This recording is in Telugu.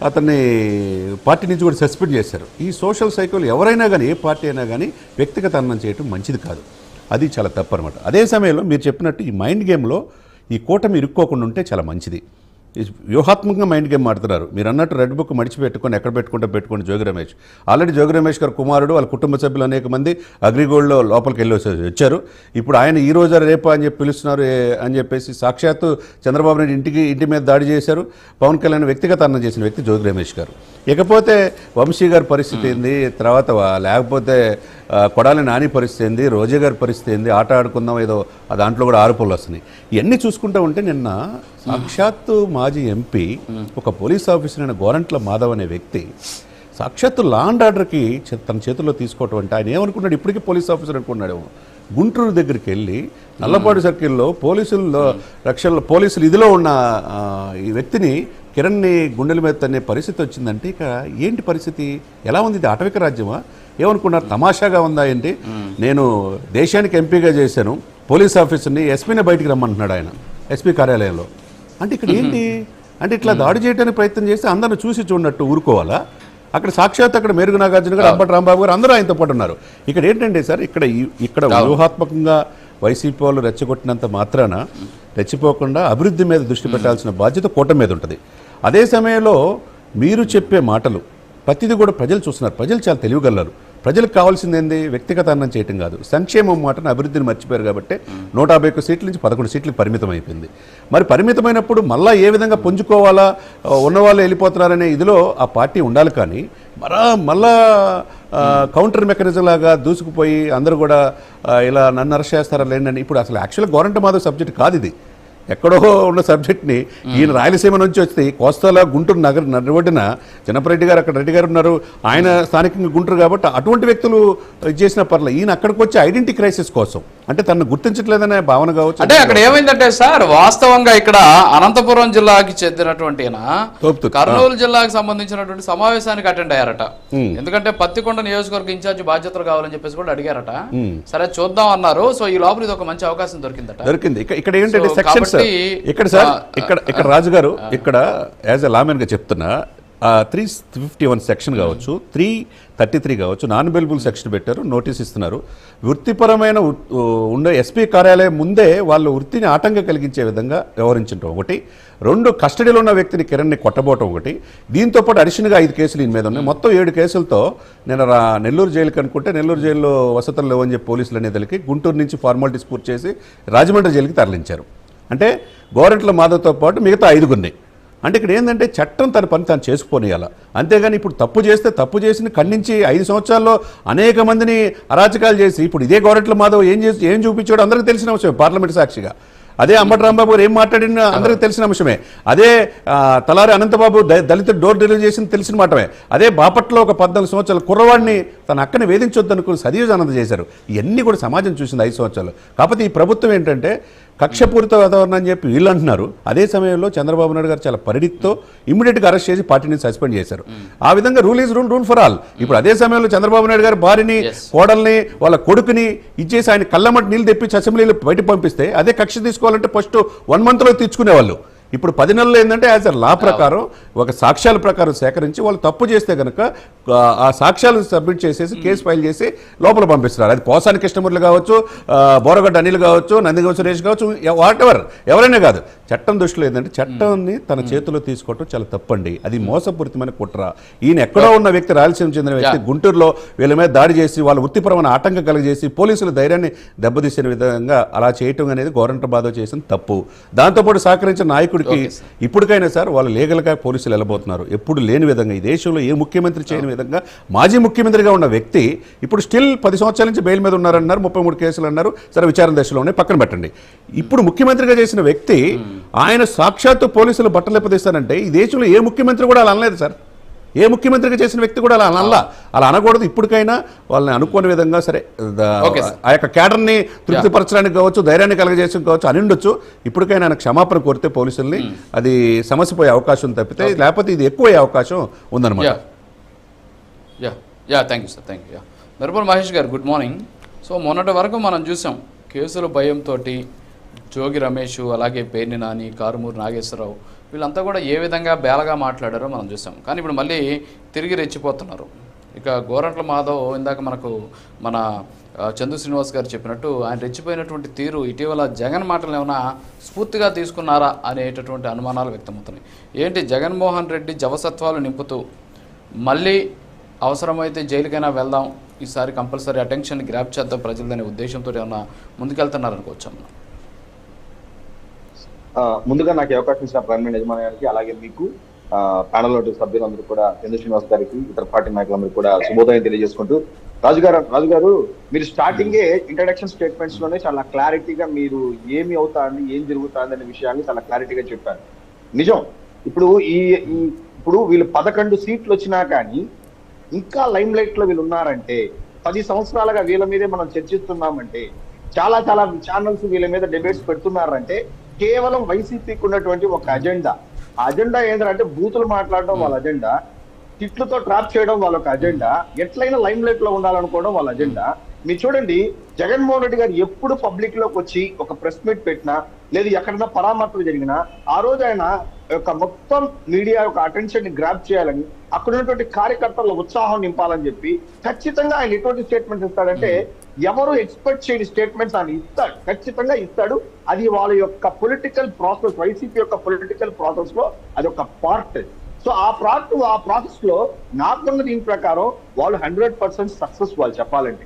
అతన్ని పార్టీ నుంచి కూడా సస్పెండ్ చేశారు. ఈ సోషల్ సైకోలు ఎవరైనా కానీ, ఏ పార్టీ అయినా కానీ వ్యక్తిగత అన్నం చేయటం మంచిది కాదు. అది చాలా తప్పు అనమాట. అదే సమయంలో మీరు చెప్పినట్టు ఈ మైండ్ గేమ్లో ఈ కూటమి ఇరుక్కోకుండా ఉంటే చాలా మంచిది. వ్యూహాత్మకంగా మైండ్ గేమ్ ఆడుతున్నారు. మీరు అన్నట్టు రెడ్ బుక్ మడిచిపెట్టుకొని ఎక్కడ పెట్టుకోండి జోగి రమేష్. ఆల్రెడీ జోగి రమేష్ గారు కుమారుడు, వాళ్ళ కుటుంబ సభ్యులు అనేక మంది అగ్రిగోల్డ్లో లోపలికి వెళ్ళి వచ్చారు. ఇప్పుడు ఆయన ఈ రోజు రేపు అని చెప్పి పిలుస్తున్నారు అని చెప్పేసి సాక్షాత్తు చంద్రబాబు నాయుడు ఇంటి మీద దాడి చేశారు. పవన్ కళ్యాణ్ వ్యక్తిగత అన్నం చేసిన వ్యక్తి జోగి రమేష్ గారు. ఇకపోతే వంశీ గారి పరిస్థితి ఏంది, తర్వాత లేకపోతే కొడాలి నాని పరిస్థితి ఏంది, రోజా గారి పరిస్థితి ఏంది, ఆట ఆడుకుందాం ఏదో దాంట్లో కూడా ఆరోపణలు వస్తున్నాయి. ఇవన్నీ చూసుకుంటూ ఉంటే నిన్న సాక్షాత్తు మాజీ ఎంపీ ఒక పోలీస్ ఆఫీసర్ అయిన గోరంట్ల మాధవ్ అనే వ్యక్తి సాక్షాత్తు లా అండ్ ఆర్డర్కి తన చేతుల్లో తీసుకోవటం అంటే ఆయన ఏమనుకున్నాడు, ఇప్పటికీ పోలీస్ ఆఫీసర్ అనుకున్నాడు. గుంటూరు దగ్గరికి వెళ్ళి నల్లపాడు సర్కిల్లో పోలీసులు ఇదిలో ఉన్న ఈ వ్యక్తిని కిరణ్ని గుండెల మీద తన్నే పరిస్థితి వచ్చిందంటే ఇక ఏంటి పరిస్థితి, ఎలా ఉంది? ఇది ఆటవిక రాజ్యమా? ఏమనుకున్నారు, తమాషాగా ఉందా ఏంటి? నేను దేశానికి ఎంపీగా చేశాను, పోలీస్ ఆఫీసర్ని ఎస్పీని బయటికి రమ్మంటున్నాడు ఆయన ఎస్పీ కార్యాలయంలో. అంటే ఇక్కడ ఏంటి అంటే ఇట్లా దాడి చేయడానికి ప్రయత్నం చేస్తే అందరిని చూసి చూడనట్టు ఊరుకోవాలా? అక్కడ సాక్షాత్ అక్కడ మేరుగు నాగార్జున గారు, అంబటి రాంబాబు గారు అందరూ ఆయనతో పాటు ఉన్నారు. ఇక్కడ ఏంటంటే సార్, ఇక్కడ వ్యూహాత్మకంగా వైసీపీ వాళ్ళు రెచ్చగొట్టినంత మాత్రాన రెచ్చిపోకుండా అభివృద్ధి మీద దృష్టి పెట్టాల్సిన బాధ్యత కూటమి మీద ఉంటుంది. అదే సమయంలో మీరు చెప్పే మాటలు ప్రతిదీ కూడా ప్రజలు చూస్తున్నారు. ప్రజలు చాలా తెలివిగలరు. ప్రజలకు కావాల్సింది ఏంది, వ్యక్తిగత అన్నం చేయటం కాదు, సంక్షేమం మాటను అభివృద్ధిని మర్చిపోయారు. కాబట్టి 151 సీట్ల నుంచి 11 సీట్లకు పరిమితం అయిపోయింది. మరి పరిమితమైనప్పుడు మళ్ళీ ఏ విధంగా పుంజుకోవాలా, ఉన్నవాళ్ళు వెళ్ళిపోతున్నారనే ఇదిలో ఆ పార్టీ ఉండాలి. కానీ మళ్ళా కౌంటర్ మెకానిజం లాగా దూసుకుపోయి అందరూ కూడా ఇలా నన్ను అరెస్ట్ చేస్తారా లేండి. ఇప్పుడు అసలు యాక్చువల్గా గోరంట్ల మాధవ్ సబ్జెక్ట్ కాదు ఇది. ఎక్కడో ఉన్న సబ్జెక్ట్ని ఈయన రాయలసీమ నుంచి వచ్చి కోస్తాల గుంటూరు నడివడిన జనపరెడ్డి గారు, అక్కడ రెడ్డి గారు ఉన్నారు, ఆయన స్థానికంగా గుంటూరు కాబట్టి అటువంటి వ్యక్తులు చేసిన పర్లేదు. ఈయన అక్కడికి వచ్చి ఐడెంటిటీ క్రైసిస్ కోసం, అంటే తనను గుర్తించట్లేదనే భావన కావచ్చు. అంటే అక్కడ ఏమైందంటే సార్, వాస్తవంగా ఇక్కడ అనంతపురం జిల్లాకి చెందినటువంటి కర్నూలు జిల్లాకు సంబంధించినటువంటి సమావేశానికి అటెండ్ అయ్యారట. ఎందుకంటే పత్తికొండ నియోజకవర్గ ఇన్ఛార్జి బాధ్యతలు కావాలని చెప్పేసి కూడా అడిగారట. సరే చూద్దాం అన్నారు. సో ఈ లోపల ఇది ఒక మంచి అవకాశం దొరికింది. ఇక్కడ ఏంటంటే సెక్షన్స్ ఇక్కడ సార్, ఇక్కడ రాజు గారు ఇక్కడ యాజ్ ఎ లామెన్ గా చెప్తున్నా 351 సెక్షన్ కావచ్చు, 333 కావచ్చు, నాన్ అవైలబుల్ సెక్షన్ పెట్టారు, నోటీస్ ఇస్తున్నారు. వృత్తిపరమైన ఉండే ఎస్పీ కార్యాలయం ముందే వాళ్ళు వృత్తిని ఆటంకం కలిగించే విధంగా వ్యవహరించడం ఒకటి, 2 కస్టడీలో ఉన్న వ్యక్తిని కిరణ్ని కొట్టబోవటం ఒకటి, దీంతో పాటు అడిషనల్గా 5 కేసులు ఈయన మీద ఉన్నాయి. మొత్తం 7 కేసులతో నేను నెల్లూరు జైలుకి అనుకుంటే నెల్లూరు జైల్లో వసతులు లేవని చెప్పి పోలీసులు అనేదానికి గుంటూరు నుంచి ఫార్మాలిటీస్ పూర్తి చేసి రాజమండ్రి జైలుకి తరలించారు. అంటే గోరంట్ల మాధవ్తో పాటు మిగతా 5 అంటే ఇక్కడ ఏంటంటే చట్టం తన పని తాను చేసుకుపోనియాల. అంతేగాని ఇప్పుడు తప్పు చేస్తే తప్పు చేసి ఖండించి 5 సంవత్సరాల్లో అనేక మందిని అరాచకాలు చేసి ఇప్పుడు ఇదే గోరంట్ల మాధవ్ ఏం చూపించాడో అందరికీ తెలిసిన అంశమే, పార్లమెంట్ సాక్షిగా. అదే అంబటి రాంబాబు గారు ఏం మాట్లాడినా అందరికీ తెలిసిన అంశమే. అదే తలారి అనంతబాబు దళిత డోర్ డెలివరీ చేసింది తెలిసిన మాటమే. అదే బాపట్లో ఒక 14 సంవత్సరాల కుర్రవాడిని తన అక్కని వేధించొద్దు అనుకుని సజీవజానంద చేశారు. ఇవన్నీ కూడా సమాజం చూసింది 5 సంవత్సరాలు. కాకపోతే ఈ ప్రభుత్వం ఏంటంటే కక్షపూరిత వాతావరణం అని చెప్పి వీళ్ళు అంటున్నారు. అదే సమయంలో చంద్రబాబు నాయుడు గారు చాలా పరిడితో ఇమ్మీడియట్గా అరెస్ట్ చేసి పార్టీని సస్పెండ్ చేశారు. ఆ విధంగా rule is rule for all. ఇప్పుడు అదే సమయంలో చంద్రబాబు నాయుడు గారు భార్యని, కోడల్ని, వాళ్ళ కొడుకుని ఇచ్చేసి ఆయన కళ్ళమట్టి నీళ్ళు తెప్పించి అసెంబ్లీలో బయట పంపిస్తే అదే కక్ష తీసుకోవాలంటే ఫస్ట్ 1 మంత్లో తీర్చుకునేవాళ్ళు. ఇప్పుడు 10 నెలలు ఏంటంటే యాజ్ అ లా ప్రకారం ఒక సాక్ష్యాల ప్రకారం సేకరించి వాళ్ళు తప్పు చేస్తే కనుక ఆ సాక్ష్యాలు సబ్మిట్ చేసేసి కేసు ఫైల్ చేసి లోపల పంపిస్తున్నారు. అది పోసాని కృష్ణమూర్తి కావచ్చు, బోరగడ్డ అనిల్ కావచ్చు, నందిగం సురేష్ కావచ్చు, వాట్ ఎవర్ ఎవరైనా కాదు. చట్టం దృష్టిలో ఏంటంటే చట్టాన్ని తన చేతిలో తీసుకోవటం చాలా తప్పండి. అది మోసపూరితమైన కుట్ర. ఈయన ఎక్కడో ఉన్న వ్యక్తి, రాయలసీమ చెందిన వ్యక్తి గుంటూరులో వీళ్ళ మీద దాడి చేసి వాళ్ళ వృత్తిపరమైన ఆటంకం కలిగజేసి పోలీసుల ధైర్యాన్ని దెబ్బతీసిన విధంగా అలా చేయటం అనేది గోరంట్ల మాధవ్ చేసిన తప్పు. దాంతోపాటు సహకరించిన నాయకుడు ఇప్పటికైనా సార్ వాళ్ళు లీగల్గా పోలీసులు వెళ్ళబోతున్నారు. ఎప్పుడు లేని విధంగా ఈ దేశంలో ఏ ముఖ్యమంత్రి చేయని విధంగా మాజీ ముఖ్యమంత్రిగా ఉన్న వ్యక్తి ఇప్పుడు స్టిల్ 10 సంవత్సరాల నుంచి బెయిల్ మీద ఉన్నారన్నారు, 33 కేసులు అన్నారు. సరే విచారణ దశలో ఉన్నాయి, పక్కన పెట్టండి. ఇప్పుడు ముఖ్యమంత్రిగా చేసిన వ్యక్తి ఆయన సాక్షాత్తు పోలీసులు బట్టలెప్పదీస్తారంటే ఈ దేశంలో ఏ ముఖ్యమంత్రి కూడా అలా అనలేదు సార్. ఏ ముఖ్యమంత్రిగా చేసిన వ్యక్తి కూడా అలా అనకూడదు. ఇప్పటికైనా వాళ్ళని అనుకోని విధంగా సరే ఆ యొక్క క్యాడర్ని తృప్తిపరచడానికి కావచ్చు, ధైర్యాన్ని కలగజేయడం కావచ్చు అని ఉండొచ్చు. ఇప్పటికైనా ఆయన క్షమాపణ కోరితే పోలీసుల్ని అది సమస్య పోయే అవకాశం తప్పితే, లేకపోతే ఇది ఎక్కువ అయ్యే అవకాశం ఉందన్నమాట. Thank you sir, thank you. Nirmal Mahesh గారు గుడ్ మార్నింగ్. సో మొన్నటి వరకు మనం చూసాం కేసుల భయంతో జోగి రమేష్, అలాగే పేర్ని నాని, కారుమూరి నాగేశ్వరరావు వీళ్ళంతా కూడా ఏ విధంగా బేలగా మాట్లాడారో మనం చూసాం. కానీ ఇప్పుడు మళ్ళీ తిరిగి రెచ్చిపోతున్నారు. ఇక గోరంట్ల మాధవ్ ఇందాక మనకు మన చందు శ్రీనివాస్ గారు చెప్పినట్టు ఆయన రెచ్చిపోయినటువంటి తీరు ఇటీవల జగన్ మాటలు ఏమైనా స్ఫూర్తిగా తీసుకున్నారా అనేటటువంటి అనుమానాలు వ్యక్తమవుతున్నాయి. ఏంటి జగన్మోహన్ రెడ్డి జవసత్వాలు నింపుతూ మళ్ళీ అవసరమైతే జైలుకైనా వెళ్దాం, ఈసారి కంపల్సరీ అటెన్షన్ గ్రాప్ చేద్దాం ప్రజలదనే ఉద్దేశంతో ఏమైనా ముందుకెళ్తున్నారనుకోవచ్చా మనం? ముందుగా నాకు అవకాశం ఇచ్చిన ప్రైమ్ యజమానికి, అలాగే మీకు ప్యానల్ సభ్యులందరూ కూడా చంద్ర శ్రీనివాస్ గారికి, ఇతర పార్టీ నాయకులందరూ కూడా శుభోదయం తెలియజేసుకుంటూ, రాజు గారు మీరు స్టార్టింగే ఇంట్రడక్షన్ స్టేట్మెంట్స్ లోనే చాలా క్లారిటీగా మీరు ఏమి అవుతాంది, ఏం జరుగుతుంది అనే విషయాన్ని చాలా క్లారిటీగా చెప్పారు. నిజం. ఇప్పుడు ఇప్పుడు వీళ్ళు 11 సీట్లు వచ్చినా కానీ ఇంకా లైమ్ లైట్ లో వీళ్ళు ఉన్నారంటే, 10 సంవత్సరాలుగా వీళ్ళ మీదే మనం చర్చిస్తున్నామంటే, చాలా ఛానల్స్ వీళ్ళ మీద డిబేట్స్ పెడుతున్నారంటే కేవలం వైసీపీకి ఉన్నటువంటి ఒక అజెండా. ఆ అజెండా ఏంటంటే బూతులు మాట్లాడడం వాళ్ళ అజెండా, తిట్లతో ట్రాప్ చేయడం వాళ్ళొక అజెండా, ఎట్లయినా లైమ్ లైట్ లో ఉండాలనుకోవడం వాళ్ళ అజెండా. మీరు చూడండి, జగన్మోహన్ రెడ్డి గారు ఎప్పుడు పబ్లిక్ లోకి వచ్చి ఒక ప్రెస్ మీట్ పెట్టినా, లేదు ఎక్కడైనా పరామర్శలు జరిగినా, ఆ రోజు ఆయన యొక్క మొత్తం మీడియా యొక్క అటెన్షన్ ని గ్రాప్ చేయాలని, అక్కడ ఉన్నటువంటి కార్యకర్తల ఉత్సాహం నింపాలని చెప్పి ఖచ్చితంగా ఆయన ఎటువంటి స్టేట్మెంట్స్ ఇస్తాడంటే ఎవరు ఎక్స్పెక్ట్ చేయని స్టేట్మెంట్స్ ఆయన ఇస్తాడు, ఖచ్చితంగా ఇస్తాడు. అది వాళ్ళ యొక్క పొలిటికల్ ప్రాసెస్, వైసీపీ యొక్క పొలిటికల్ ప్రాసెస్ లో అది ఒక పార్ట్. సో ఆ ప్రాసెస్ లో నాకున్న దీని ప్రకారం వాళ్ళు 100% సక్సెస్ వాళ్ళు చెప్పాలంటే.